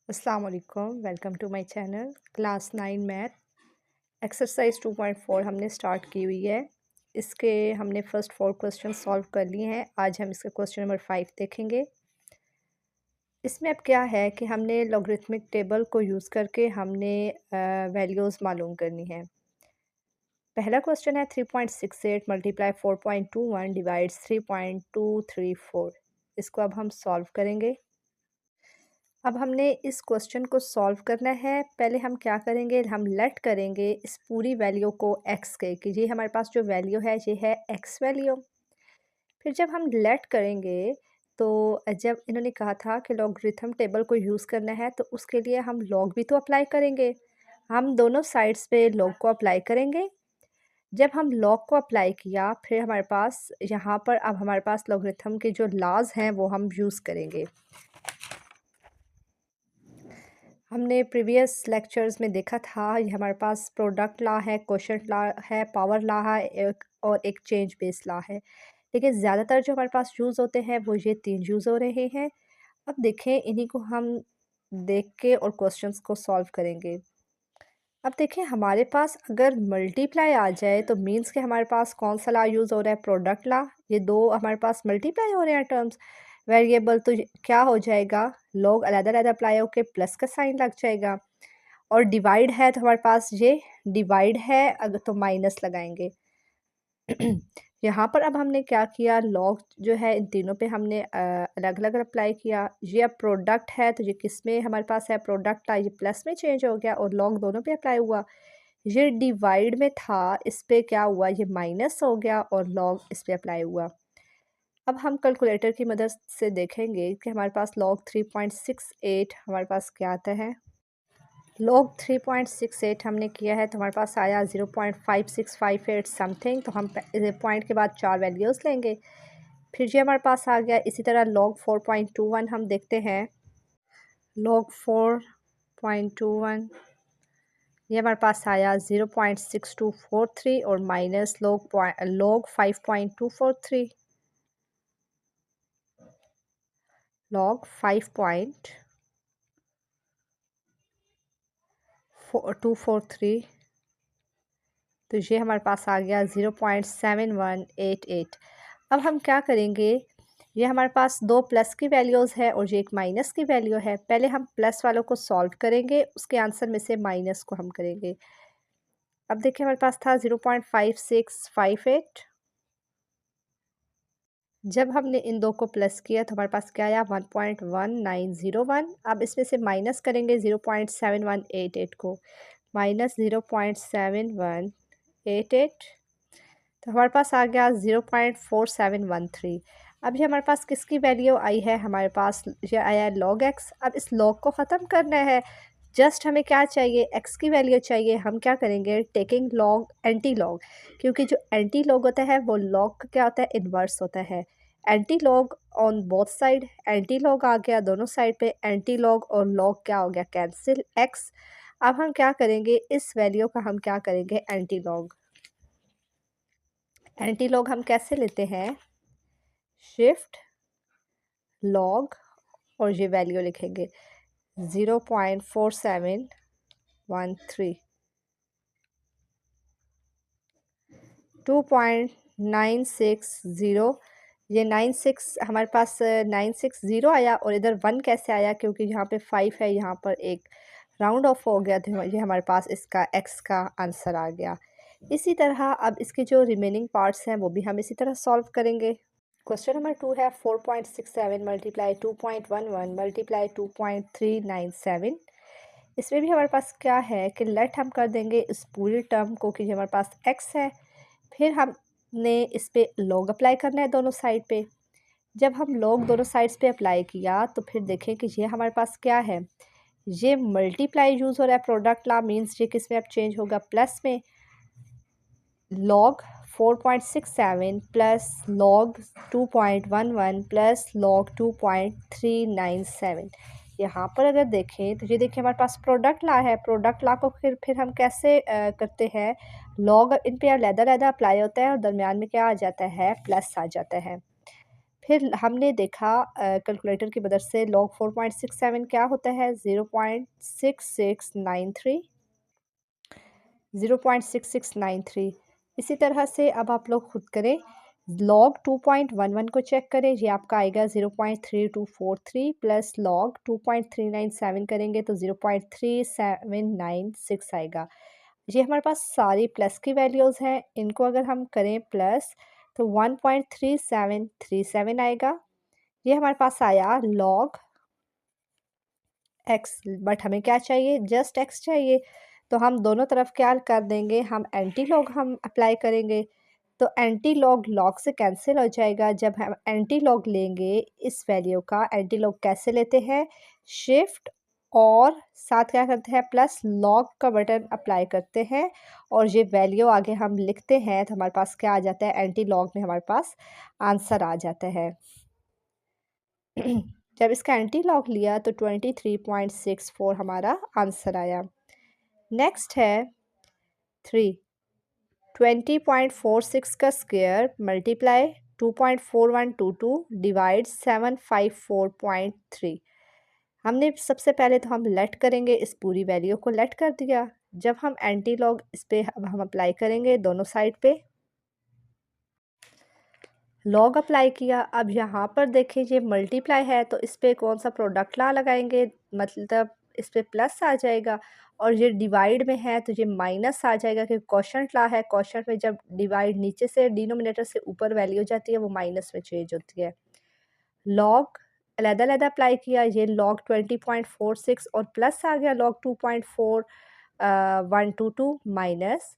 अस्सलाम वालेकुम, welcome to my channel. Class 9 math exercise 2.4 हमने स्टार्ट की हुई है। इसके हमने फर्स्ट 4 क्वेश्चन सॉल्व कर लिए हैं। आज हम इसका क्वेश्चन नंबर 5 देखेंगे। इसमें अब क्या है कि हमने लॉगरिथमिक टेबल को यूज़ करके हमने वैल्यूज़ मालूम करनी है। पहला क्वेश्चन है 3.68 मल्टीप्लाई 4.21 डिवाइड्स 3.234। इसको अब हम सॉल्व करेंगे। अब हमने इस क्वेश्चन को सॉल्व करना है। पहले हम क्या करेंगे, हम लेट करेंगे इस पूरी वैल्यू को x के कि ये हमारे पास जो वैल्यू है ये है x वैल्यू। फिर जब हम लेट करेंगे तो जब इन्होंने कहा था कि लॉगरिथम टेबल को यूज़ करना है तो उसके लिए हम लॉग भी तो अप्लाई करेंगे। हम दोनों साइड्स पे लॉग को अप्लाई करेंगे। जब हम लॉग को अप्लाई किया फिर हमारे पास यहाँ पर अब हमारे पास लॉगरिथम के जो लॉज हैं वो हम यूज़ करेंगे। हमने प्रीवियस लेक्चर्स में देखा था ये हमारे पास प्रोडक्ट लॉ है, कोशेंट लॉ है, पावर लॉ है और एक चेंज बेस लॉ है। लेकिन ज़्यादातर जो हमारे पास यूज़ होते हैं वो ये 3 यूज़ हो रहे हैं। अब देखें इन्हीं को हम देख के और क्वेश्चंस को सॉल्व करेंगे। अब देखें हमारे पास अगर मल्टीप्लाई आ जाए तो मीन्स के हमारे पास कौन सा लॉ यूज़ हो रहा है, प्रोडक्ट लॉ। ये दो हमारे पास मल्टीप्लाई हो रहे हैं टर्म्स वेरिएबल, तो क्या हो जाएगा, लोग अलग-अलग अप्लाई होके प्लस का साइन लग जाएगा। और डिवाइड है तो हमारे पास ये डिवाइड है, अगर तो माइनस लगाएंगे। यहाँ पर अब हमने क्या किया, लॉग जो है इन तीनों पे हमने अलग अलग अप्लाई किया। ये अब प्रोडक्ट है तो ये किस में हमारे पास है, प्रोडक्ट था, ये प्लस में चेंज हो गया और लॉग दोनों पे अप्लाई हुआ। ये डिवाइड में था, इस पे क्या हुआ, ये माइनस हो गया और लॉग इस पे अप्लाई हुआ। अब हम कैलकुलेटर की मदद से देखेंगे कि हमारे पास लॉग 3.68 हमारे पास क्या आता है। लॉग 3.68 हमने किया है तो हमारे पास आया 0.5658 समथिंग। तो हम पॉइंट के बाद 4 वैल्यूज़ लेंगे। फिर ये हमारे पास आ गया। इसी तरह लॉग 4.21 हम देखते हैं। लॉग 4.21 ये हमारे पास आया 0.6243 और माइनस लॉग 5.243। लॉग 5.243 तो ये हमारे पास आ गया 0.7188। अब हम क्या करेंगे, ये हमारे पास दो प्लस की वैल्यूज़ है और ये एक माइनस की वैल्यू है। पहले हम प्लस वालों को सॉल्व करेंगे, उसके आंसर में से माइनस को हम करेंगे। अब देखिए हमारे पास था 0.5658। जब हमने इन दो को प्लस किया तो हमारे पास क्या आया, 1.1901। अब इसमें से माइनस करेंगे 0.7188 को, माइनस 0.7188 तो हमारे पास आ गया 0.4713। अब ये हमारे पास किसकी वैल्यू आई है, हमारे पास ये आया है लॉग एक्स। अब इस लॉग को ख़त्म करना है, जस्ट हमें क्या चाहिए, एक्स की वैल्यू चाहिए। हम क्या करेंगे, टेकिंग लॉग एंटी लॉग, क्योंकि जो एंटी लॉग होता है वो लॉग का क्या होता है, इन्वर्स होता है। Antilog on both side, antilog आ गया दोनों साइड पे, एंटी लॉग और लॉग क्या हो गया, कैंसिल एक्स। अब हम क्या करेंगे, इस वैल्यू का हम क्या करेंगे, एंटी लॉग। एंटी लॉग हम कैसे लेते हैं, शिफ्ट लॉग और ये वैल्यू लिखेंगे 0.4713, 2.960। ये 96 हमारे पास 960 आया और इधर 1 कैसे आया, क्योंकि यहाँ पे 5 है, यहाँ पर एक राउंड ऑफ हो गया तो ये हमारे पास इसका एक्स का आंसर आ गया। इसी तरह अब इसके जो रिमेनिंग पार्ट्स हैं वो भी हम इसी तरह सॉल्व करेंगे। क्वेश्चन नंबर 2 है 4.67 मल्टीप्लाई 2.11 मल्टीप्लाई 2.397। इसमें भी हमारे पास क्या है कि लेट हम कर देंगे इस पूरी टर्म को कि हमारे पास x है। फिर हमने इस पे लॉग अप्लाई करना है दोनों साइड पे। जब हम लॉग दोनों साइड्स पे अप्लाई किया तो फिर देखें कि ये हमारे पास क्या है, ये मल्टीप्लाई यूज़ हो रहा है, प्रोडक्ट लॉ मीन्स ये किस में अब चेंज होगा, प्लस में। Log 4.67 plus log 2.11 plus log 2.397। यहाँ पर अगर देखें तो ये देखिए हमारे पास प्रोडक्ट लॉ है। प्रोडक्ट लॉ को फिर हम कैसे करते हैं, लॉग इन पे अलग-अलग अप्लाई होता है और दरमियान में क्या आ जाता है, प्लस आ जाता है। फिर हमने देखा कैलकुलेटर की मदद से log 4.67 क्या होता है 0.6693 0.6693। इसी तरह से अब आप लोग खुद करें log 2.11 को चेक करें, ये आपका आएगा 0.3243 प्लस log 2.397 करेंगे तो 0.3796 आएगा। ये हमारे पास सारी प्लस की वैल्यूज़ हैं, इनको अगर हम करें प्लस तो 1.3737 आएगा। ये हमारे पास आया log x, बट हमें क्या चाहिए, जस्ट x चाहिए। तो हम दोनों तरफ क्या कर देंगे, हम एंटी लॉग हम अप्लाई करेंगे। तो एंटी लॉग लॉग से कैंसिल हो जाएगा। जब हम एंटी लॉग लेंगे इस वैल्यू का, एंटी लॉग कैसे लेते हैं, शिफ्ट और साथ क्या करते हैं, प्लस लॉग का बटन अप्लाई करते हैं और ये वैल्यू आगे हम लिखते हैं तो हमारे पास क्या आ जाता है, एंटी लॉग में हमारे पास आंसर आ जाता है। जब इसका एंटी लॉग लिया तो 23.64 हमारा आंसर आया। नेक्स्ट है 3, 20.46 का स्क्वायर मल्टीप्लाई 2.4122 डिवाइड 754.3। हमने सबसे पहले तो हम लेट करेंगे, इस पूरी वैल्यू को लेट कर दिया। जब हम एंटी लॉग इस पे अब हम अप्लाई करेंगे दोनों साइड पे, लॉग अप्लाई किया। अब यहाँ पर देखिए ये मल्टीप्लाई है तो इस पे कौन सा प्रोडक्ट ला लगाएंगे, मतलब इस पे प्लस आ जाएगा। और ये डिवाइड में है तो ये माइनस आ जाएगा क्योंकि क्वोशंट ला है। क्वोशंट में जब डिवाइड नीचे से डिनोमिनेटर से ऊपर वैल्यू जाती है वो माइनस में चेंज होती है। लॉग अलग-अलग अप्लाई किया, ये लॉग 20.46 और प्लस आ गया लॉग 2.4122 माइनस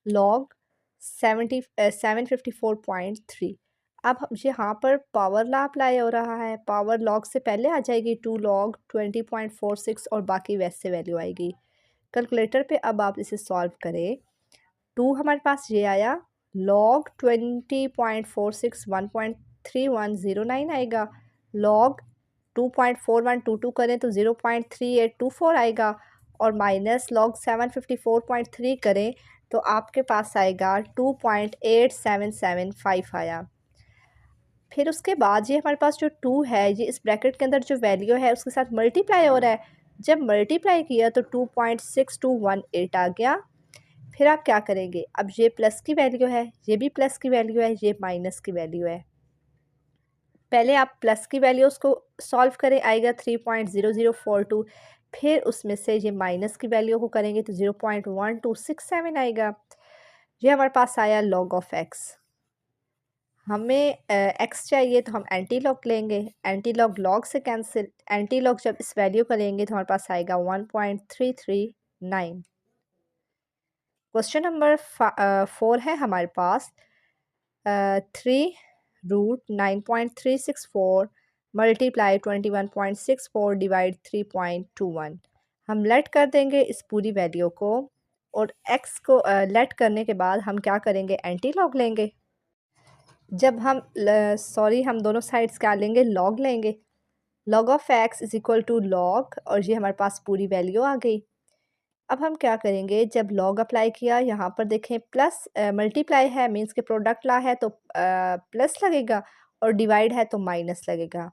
लॉग 754.3। अब यहाँ पर पावर लॉ अप्लाई हो रहा है। पावर लॉग से पहले आ जाएगी 2 लॉग 20.46 और बाकी वैसे वैल्यू आएगी। कैलकुलेटर पे अब आप इसे सॉल्व करें। 2 हमारे पास ये आया, लॉग 20.46 1.3109 आएगा। लॉग 2.4122 करें तो 0.3824 आएगा और माइनस लॉग 754.3 करें तो आपके पास आएगा 2.8775 आया। फिर उसके बाद ये हमारे पास जो 2 है ये इस ब्रैकेट के अंदर जो वैल्यू है उसके साथ मल्टीप्लाई हो रहा है। जब मल्टीप्लाई किया तो 2.6218 आ गया। फिर आप क्या करेंगे, अब ये प्लस की वैल्यू है, ये भी प्लस की वैल्यू है, ये माइनस की वैल्यू है। पहले आप प्लस की वैल्यूज़ को सॉल्व करें, आएगा 3.0042। फिर उसमें से ये माइनस की वैल्यू को करेंगे तो 0.1267 आएगा। ये हमारे पास आया लॉग ऑफ एक्स। हमें एक्स चाहिए तो हम एंटी लॉग लेंगे, एंटी लॉग लॉग से कैंसिल, एंटी लॉग जब इस वैल्यू का लेंगे तो हमारे पास आएगा 1.339। क्वेश्चन नंबर 4 है हमारे पास 3√9.364 मल्टीप्लाई 21.64 डिवाइड 3.21। हम लेट कर देंगे इस पूरी वैल्यू को और x को लेट करने के बाद हम क्या करेंगे, एंटी लॉग लेंगे। जब हम हम दोनों साइड्स क्या लेंगे, लॉग लेंगे। Log of x is equal to log और ये हमारे पास पूरी वैल्यू आ गई। अब हम क्या करेंगे, जब लॉग अप्लाई किया यहाँ पर देखें प्लस मल्टीप्लाई है मीन्स के प्रोडक्ट ला है तो प्लस लगेगा और डिवाइड है तो माइनस लगेगा।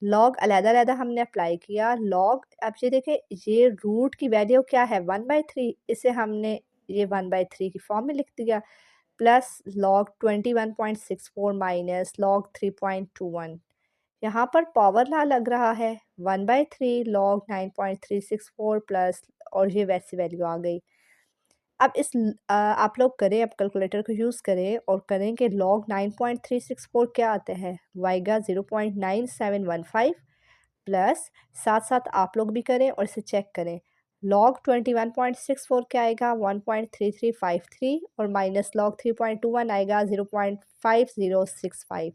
लॉग अलग-अलग हमने अप्लाई किया। लॉग अब ये देखें ये रूट की वैल्यू क्या है 1/3, इसे हमने ये 1/3 की फॉर्म में लिख दिया। Plus log 21.64 minus log 3.21। यहाँ पर पावर लॉ लग रहा है 1/3 लॉग 9.364 प्लस और ये वैसी वैल्यू आ गई। अब आप लोग करें, अब कैलकुलेटर को यूज़ करें और करें कि लॉग 9.364 क्या आता है, वो आएगा 0.9715 प्लस साथ साथ आप लोग भी करें और इसे चेक करें। लॉग 21.64 क्या आएगा 1.3353 और माइनस लॉग 3.21 आएगा 0.5065।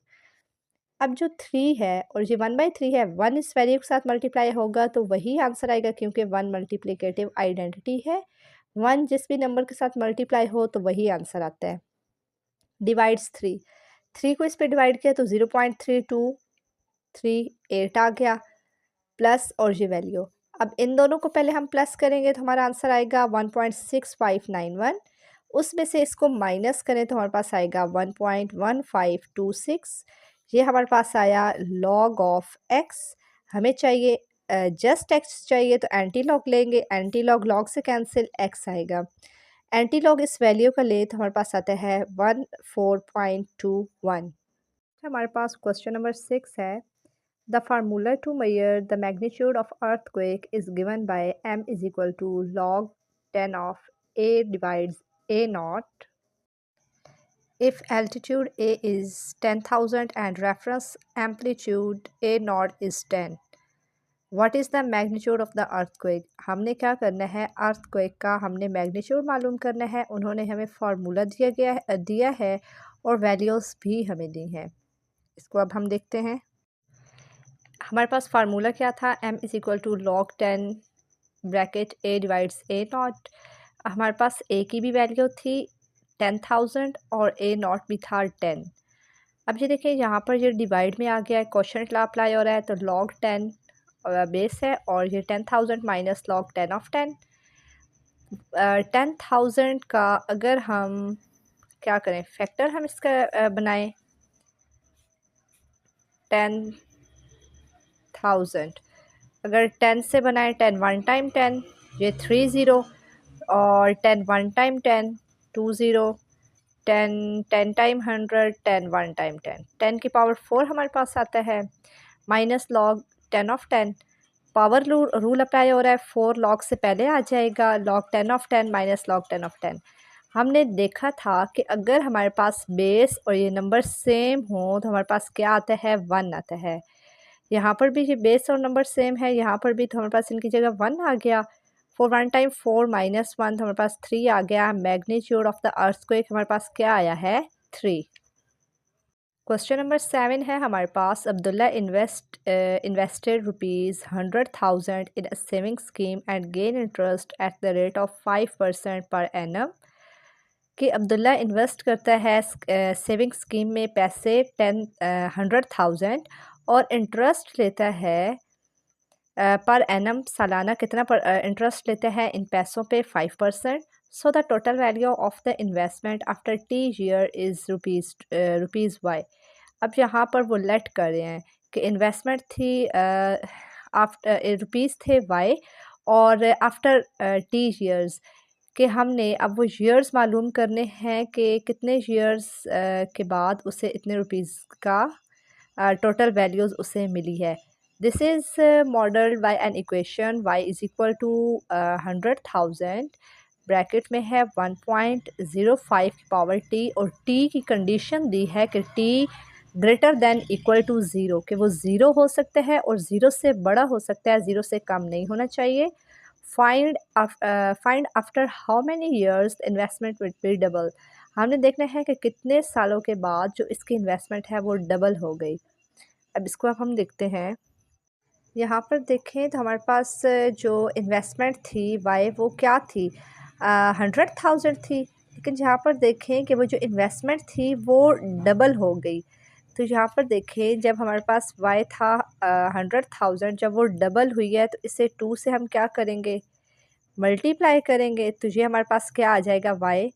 अब जो 3 है और ये 1/3 है, 1 इस वैल्यू के साथ मल्टीप्लाई होगा तो वही आंसर आएगा क्योंकि 1 मल्टीप्लिकेटिव आइडेंटिटी है। 1 जिस भी नंबर के साथ मल्टीप्लाई हो तो वही आंसर आता है। डिवाइड्स 3, 3 को इस पे डिवाइड किया तो 0.3238 आ गया प्लस और ये वैल्यू। अब इन दोनों को पहले हम प्लस करेंगे तो हमारा आंसर आएगा 1.6591 उसमें से इसको माइनस करें तो हमारे पास आएगा 1.1526। ये हमारे पास आया लॉग ऑफ एक्स। हमें चाहिए जस्ट एक्स चाहिए तो एंटी लॉग लेंगे, एंटी लॉग लॉग से कैंसिल, एक्स आएगा। एंटी लॉग इस वैल्यू का ले तो हमारे पास आता है 14.21। हमारे पास क्वेश्चन नंबर 6 है। The formula to measure the magnitude of earthquake is given by m is equal to log 10 of a divides a naught if altitude a is 10,000 and reference amplitude a naught is 10। What is the magnitude of the earthquake. हमने क्या करना है, earthquake का हमने magnitude मालूम करना है। उन्होंने हमें फार्मूला दिया है और वैल्यूज़ भी हमें दी हैं। इसको अब हम देखते हैं। हमारे पास फार्मूला क्या था, m is equal to log 10 bracket a divides a naught. हमारे पास a की भी वैल्यू थी 10,000 और a नॉट भी था 10। अब ये देखिए यहाँ पर ये डिवाइड में आ गया है, क्वेश्चन ला अप्लाई हो रहा है तो log 10 बेस है और ये 10,000 माइनस log 10 ऑफ 10। 10,000 का अगर हम क्या करें, फैक्टर हम इसका बनाएं 10,000। अगर 10 से बनाएं 10 वन टाइम 10 ये 30 और 10 one time 10 20 10 10 time 100 10 one time 10 10 की पावर 4 हमारे पास आता है minus log 10 of 10। Power rule apply हो रहा है, 4 log से पहले आ जाएगा, log 10 of 10 minus log 10 of 10। हमने देखा था कि अगर हमारे पास बेस और ये नंबर सेम हो तो हमारे पास क्या आता है, 1 आता है। यहाँ पर भी ये बेस और नंबर सेम है, यहाँ पर भी तो हमारे पास इनकी जगह 1 आ गया। 4 वन टाइम 4 माइनस 1 तो हमारे पास 3 आ गया। मैग्नीट्यूड ऑफ द अर्थक्वेक हमारे पास क्या आया है, 3। क्वेश्चन नंबर 7 है हमारे पास। Abdullah invested ₹100,000 in a saving scheme and gain interest at the rate of 5% per annum. कि अब्दुल्ला इन्वेस्ट करता है सेविंग स्कीम में पैसे 100,000 और इंटरेस्ट लेता है पर एनम सालाना कितना पर इंटरेस्ट लेते हैं इन पैसों पे, 5%। So the total value of the investment after t year is rupees y. अब यहाँ पर वो लेट कर रहे हैं कि इन्वेस्टमेंट थी आफ्टर रुपीज़ थे वाई और आफ्टर टी ईयर्स कि हमने अब वो ईयर्स मालूम करने हैं कि कितने ईयर्स के बाद उसे इतने रुपीज़ का टोटल वैल्यूज़ उसे मिली है। This is modelled by an equation y is equal to 100,000 bracket में है 1.05 की पावर t और t की कंडीशन दी है कि t greater than equal to zero, कि वो ज़ीरो हो सकता है और ज़ीरो से बड़ा हो सकता है, ज़ीरो से कम नहीं होना चाहिए। Find after how many years investment will be double. हमने देखना है कि कितने सालों के बाद जो इसकी इन्वेस्टमेंट है वो डबल हो गई। अब इसको अब हम देखते हैं। यहाँ पर देखें तो हमारे पास जो इन्वेस्टमेंट थी वाई वो क्या थी, 100,000 थी। लेकिन यहाँ पर देखें कि वो जो इन्वेस्टमेंट थी वो डबल हो गई। तो यहाँ पर देखें जब हमारे पास वाई था 100,000, जब वो डबल हुई है तो इसे 2 से हम क्या करेंगे, मल्टीप्लाई करेंगे। तो ये हमारे पास क्या आ जाएगा, वाई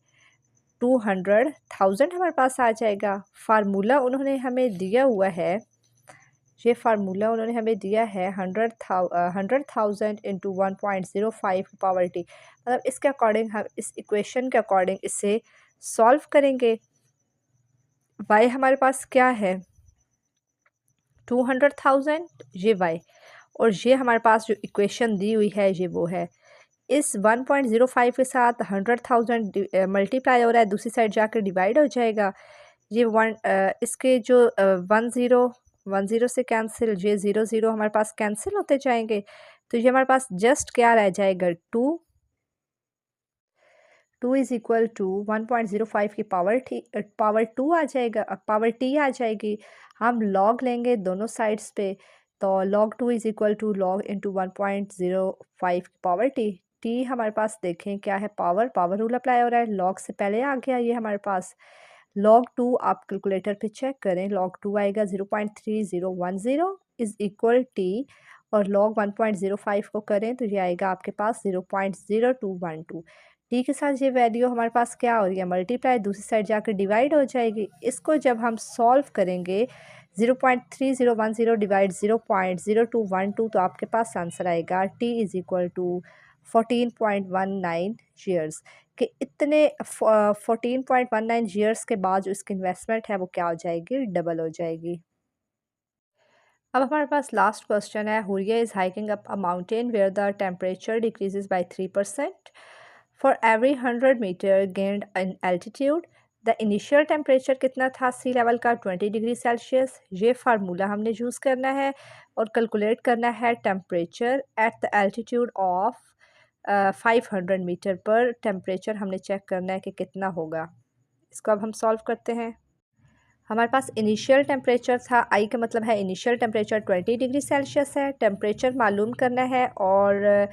200,000 हमारे पास आ जाएगा। फार्मूला उन्होंने हमें दिया हुआ है, ये फार्मूला उन्होंने हमें दिया है 100,000 इंटू 1.05 पावर टी। मतलब इसके अकॉर्डिंग हम इस इक्वेशन के अकॉर्डिंग इसे सॉल्व करेंगे। वाई हमारे पास क्या है 200,000, ये वाई, और ये हमारे पास जो इक्वेशन दी हुई है ये वो है। इस 1.05 के साथ 100,000 मल्टीप्लाई हो रहा है, दूसरी साइड जाकर डिवाइड हो जाएगा। ये इसके जो 1 0 से कैंसिल, ये 0 0 हमारे पास कैंसिल होते जाएंगे। तो ये हमारे पास जस्ट क्या रह जाएगा, 2 इज़ इक्वल टू 1.05 की पावर 2 आ जाएगा, पावर टी आ जाएगी। हम लॉग लेंगे दोनों साइड्स पे, तो log 2 is equal to log into 1.05 की पावर टी। टी हमारे पास देखें क्या है, पावर रूल अप्लाई हो रहा है, लॉग से पहले आ गया ये हमारे पास। log 2 आप कैलकुलेटर पे चेक करें, log 2 आएगा 0.3010 इज़ इक्वल टी, और log 1.05 को करें तो ये आएगा आपके पास 0.0212। टी के साथ ये वैल्यू हमारे पास क्या हो रही है, मल्टीप्लाई, दूसरी साइड जाकर डिवाइड हो जाएगी। इसको जब हम सॉल्व करेंगे 0.3010 डिवाइड 0.0212 तो आपके पास आंसर आएगा t is equal to 14.19 years. कि इतने 14.19 ईयर्स के बाद जो इसकी इन्वेस्टमेंट है वो क्या हो जाएगी, डबल हो जाएगी। अब हमारे पास लास्ट क्वेश्चन है, Huriya is hiking up a mountain where the temperature decreases by 3%। For every 100 metre gained in altitude the initial temperature कितना था सी लेवल का, 20 डिग्री सेल्सियस। ये फार्मूला हमने यूज़ करना है और कैलकुलेट करना है temperature at the altitude of 500 metre पर। टेम्परेचर हमने चेक करना है कि कितना होगा। इसको अब हम सॉल्व करते हैं। हमारे पास इनिशियल टेम्परेचर था, आई का मतलब है इनिशियल टेम्परेचर 20 डिग्री सेल्सियस है। टेम्परेचर मालूम करना है और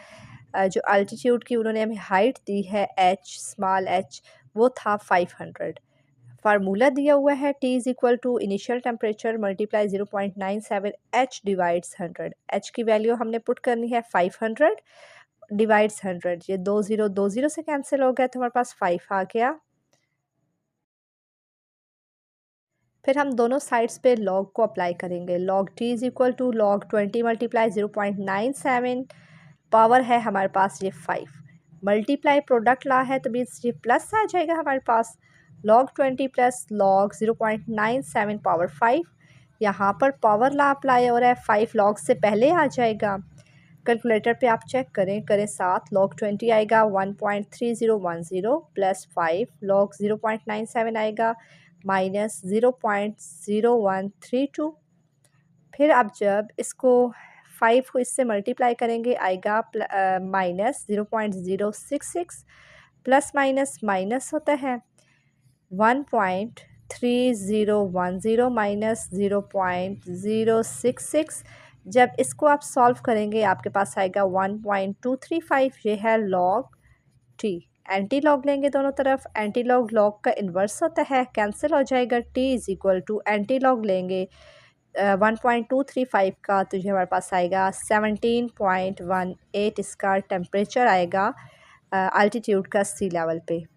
जो अल्टीट्यूड की उन्होंने हमें हाइट दी है एच, स्मॉल एच, वो था 500। फार्मूला दिया हुआ है t is equal to initial temperature multiply 0.97 h divides 100। H की वैल्यू हमने पुट करनी है 500 डिवाइड्स 100। ये 2 0 से कैंसिल हो गया तो हमारे पास 5 आ गया। फिर हम दोनों साइड्स पे लॉग को अप्लाई करेंगे। Log t is equal to log 20 multiply 0.97, power है हमारे पास ये 5, मल्टीप्लाई प्रोडक्ट ला है तो मीन्स ये प्लस आ जाएगा हमारे पास। लॉग 20 प्लस लॉग 0.97 पावर 5, यहाँ पर पावर ला अप्लाई हो रहा है, 5 लॉग से पहले आ जाएगा। कैलकुलेटर पे आप चेक करें साथ, लॉग 20 आएगा 1.3010 प्लस 5 लॉग 0.97 आएगा माइनस 0.0132। फिर आप जब इसको 5 को इससे मल्टीप्लाई करेंगे आएगा माइनस 0.066, प्लस माइनस माइनस होता है 1.3010 माइनस 0.066। जब इसको आप सॉल्व करेंगे आपके पास आएगा 1.235। ये है लॉग टी। एंटी लॉग लेंगे दोनों तरफ, एंटी लॉग लॉग का इन्वर्स होता है, कैंसिल हो जाएगा। T is equal to anti log लेंगे 1.235 का तो ये हमारे पास आएगा 17.18 इसका टेम्परेचर आएगा अल्टीट्यूड का सी लेवल पे।